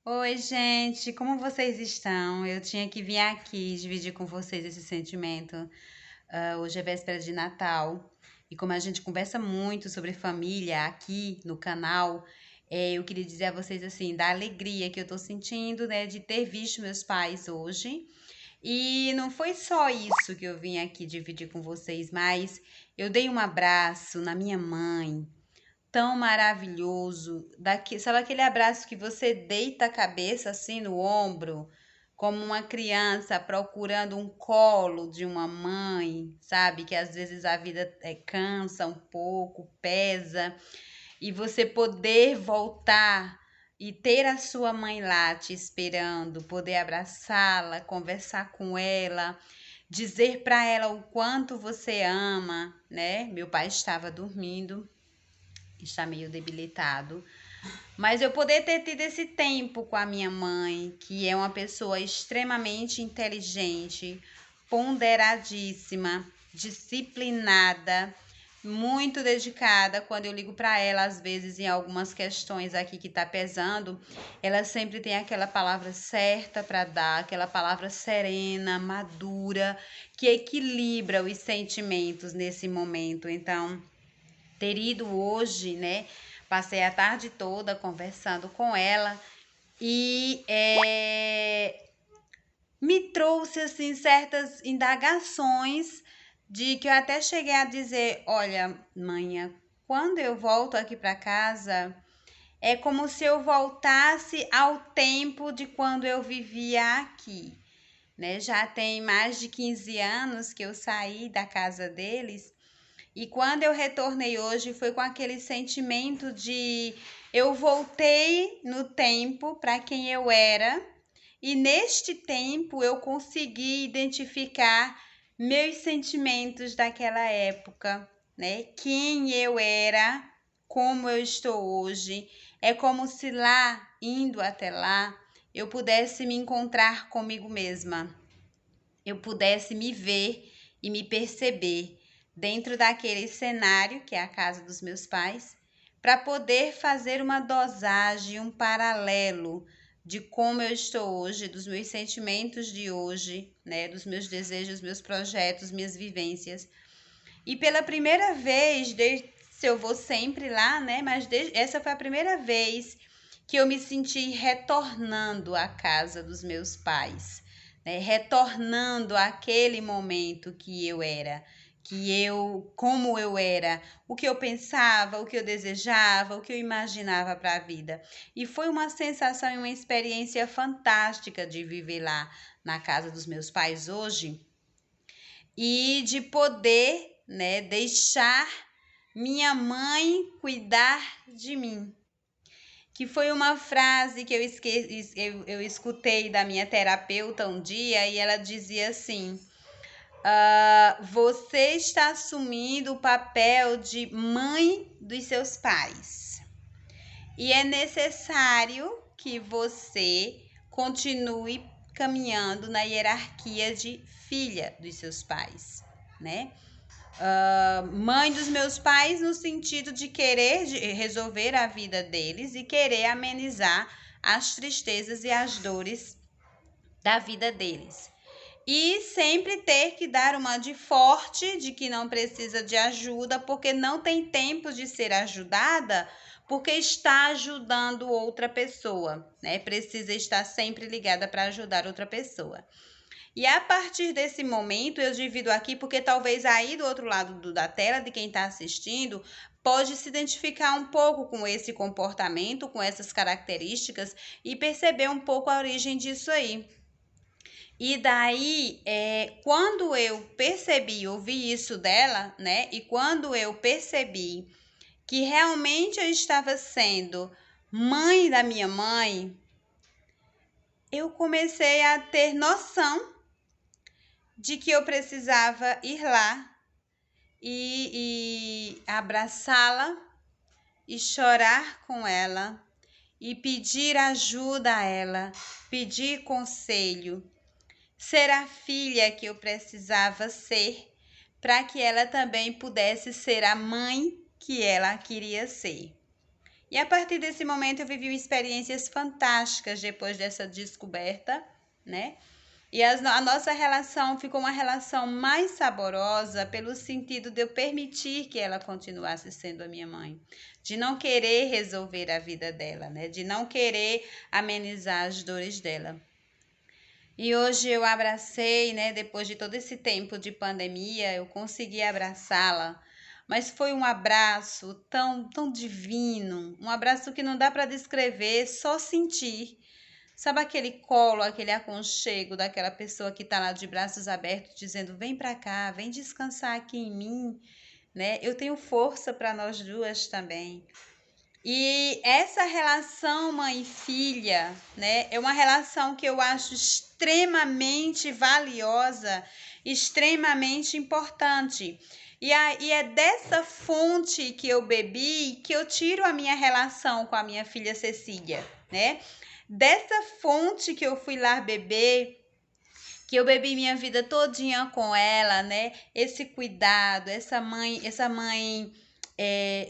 Oi, gente, como vocês estão? Eu tinha que vir aqui dividir com vocês esse sentimento. Hoje é véspera de Natal e como a gente conversa muito sobre família aqui no canal, eu queria dizer a vocês assim, da alegria que eu tô sentindo, né, de ter visto meus pais hoje. E não foi só isso que eu vim aqui dividir com vocês, mas eu dei um abraço na minha mãe tão maravilhoso, sabe aquele abraço que você deita a cabeça assim no ombro, como uma criança procurando um colo de uma mãe, sabe? Que às vezes a vida cansa um pouco, pesa, e você poder voltar e ter a sua mãe lá te esperando, poder abraçá-la, conversar com ela, dizer para ela o quanto você ama, né? Meu pai estava dormindo, está meio debilitado, mas eu poder ter tido esse tempo com a minha mãe, que é uma pessoa extremamente inteligente, ponderadíssima, disciplinada, muito dedicada. Quando eu ligo para ela, às vezes em algumas questões aqui que tá pesando, ela sempre tem aquela palavra certa para dar, aquela palavra serena, madura, que equilibra os sentimentos nesse momento. Então, ter ido hoje, né? Passei a tarde toda conversando com ela e me trouxe assim certas indagações de que eu até cheguei a dizer, olha, manhã, quando eu volto aqui para casa, é como se eu voltasse ao tempo de quando eu vivia aqui, né? Já tem mais de 15 anos que eu saí da casa deles e quando eu retornei hoje, foi com aquele sentimento de eu voltei no tempo para quem eu era, e neste tempo eu consegui identificar meus sentimentos daquela época, né? Quem eu era, como eu estou hoje. É como se lá, indo até lá, eu pudesse me encontrar comigo mesma, eu pudesse me ver e me perceber dentro daquele cenário que é a casa dos meus pais, para poder fazer uma dosagem, um paralelo de como eu estou hoje, dos meus sentimentos de hoje, né, dos meus desejos, meus projetos, minhas vivências. E pela primeira vez, desde se eu vou sempre lá, né, mas essa foi a primeira vez que eu me senti retornando à casa dos meus pais, né? Retornando àquele momento que eu era, como eu era, o que eu pensava, o que eu desejava, o que eu imaginava para a vida. E foi uma sensação e uma experiência fantástica de viver lá na casa dos meus pais hoje e de poder, né, deixar minha mãe cuidar de mim, que foi uma frase que eu escutei da minha terapeuta um dia e ela dizia assim: você está assumindo o papel de mãe dos seus pais e é necessário que você continue caminhando na hierarquia de filha dos seus pais, né? Mãe dos meus pais no sentido de querer resolver a vida deles e querer amenizar as tristezas e as dores da vida deles. E sempre ter que dar uma de forte, de que não precisa de ajuda, porque não tem tempo de ser ajudada, porque está ajudando outra pessoa, né? Precisa estar sempre ligada para ajudar outra pessoa. E a partir desse momento, eu divido aqui, porque talvez aí do outro lado da tela, de quem está assistindo, pode se identificar um pouco com esse comportamento, com essas características e perceber um pouco a origem disso aí. E daí, quando eu percebi, ouvi isso dela, né? E quando eu percebi que realmente eu estava sendo mãe da minha mãe, eu comecei a ter noção de que eu precisava ir lá e abraçá-la e chorar com ela e pedir ajuda a ela, pedir conselho, ser a filha que eu precisava ser para que ela também pudesse ser a mãe que ela queria ser. E a partir desse momento eu vivi experiências fantásticas depois dessa descoberta, né? E a nossa relação ficou uma relação mais saborosa pelo sentido de eu permitir que ela continuasse sendo a minha mãe, de não querer resolver a vida dela, né? De não querer amenizar as dores dela. E hoje eu abracei, né? Depois de todo esse tempo de pandemia, eu consegui abraçá-la. Mas foi um abraço tão divino, um abraço que não dá para descrever, só sentir. Sabe aquele colo, aquele aconchego daquela pessoa que está lá de braços abertos, dizendo: vem para cá, vem descansar aqui em mim, né? Eu tenho força para nós duas também. E essa relação mãe e filha, né, é uma relação que eu acho extremamente valiosa, extremamente importante. E é dessa fonte que eu bebi que eu tiro a minha relação com a minha filha Cecília, né? Dessa fonte que eu fui lá beber, que eu bebi minha vida todinha com ela, né? Esse cuidado, essa mãe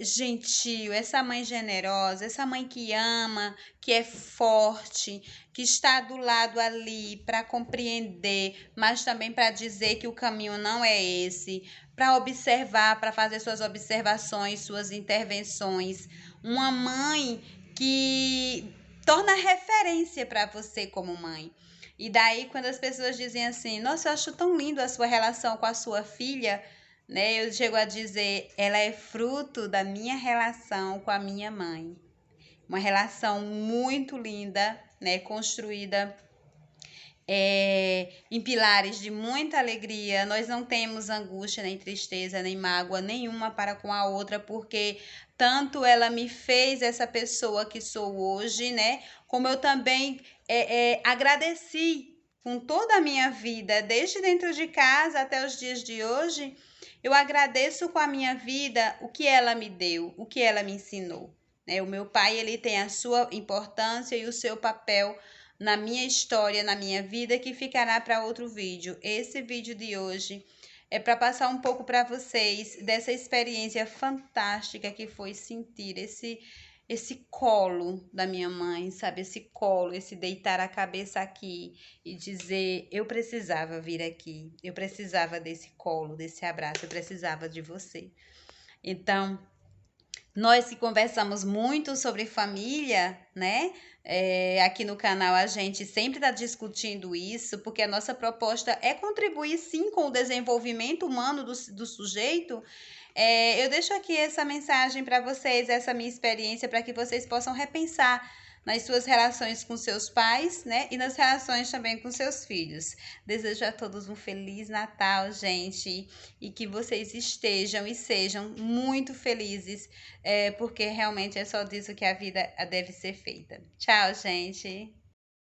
gentil, essa mãe generosa, essa mãe que ama, que é forte, que está do lado ali para compreender, mas também para dizer que o caminho não é esse, para observar, para fazer suas observações, suas intervenções. Uma mãe que torna referência para você como mãe. E daí, quando as pessoas dizem assim: nossa, eu acho tão lindo a sua relação com a sua filha, né? Eu chego a dizer: ela é fruto da minha relação com a minha mãe. Uma relação muito linda, né? Construída em pilares de muita alegria. Nós não temos angústia, nem tristeza, nem mágoa nenhuma para com a outra, porque tanto ela me fez essa pessoa que sou hoje, né? Como eu também agradeci com toda a minha vida, desde dentro de casa até os dias de hoje. Eu agradeço com a minha vida o que ela me deu, o que ela me ensinou, né? O meu pai, ele tem a sua importância e o seu papel na minha história, na minha vida, que ficará para outro vídeo. Esse vídeo de hoje é para passar um pouco para vocês dessa experiência fantástica que foi sentir esse colo da minha mãe, sabe? Esse colo, esse deitar a cabeça aqui e dizer: eu precisava vir aqui, eu precisava desse colo, desse abraço, eu precisava de você. Então, nós que conversamos muito sobre família, né? Aqui no canal a gente sempre está discutindo isso, porque a nossa proposta é contribuir sim com o desenvolvimento humano do sujeito. Eu deixo aqui essa mensagem para vocês, essa minha experiência, para que vocês possam repensar nas suas relações com seus pais, né? E nas relações também com seus filhos. Desejo a todos um Feliz Natal, gente, e que vocês estejam e sejam muito felizes, porque realmente é só disso que a vida deve ser feita. Tchau, gente!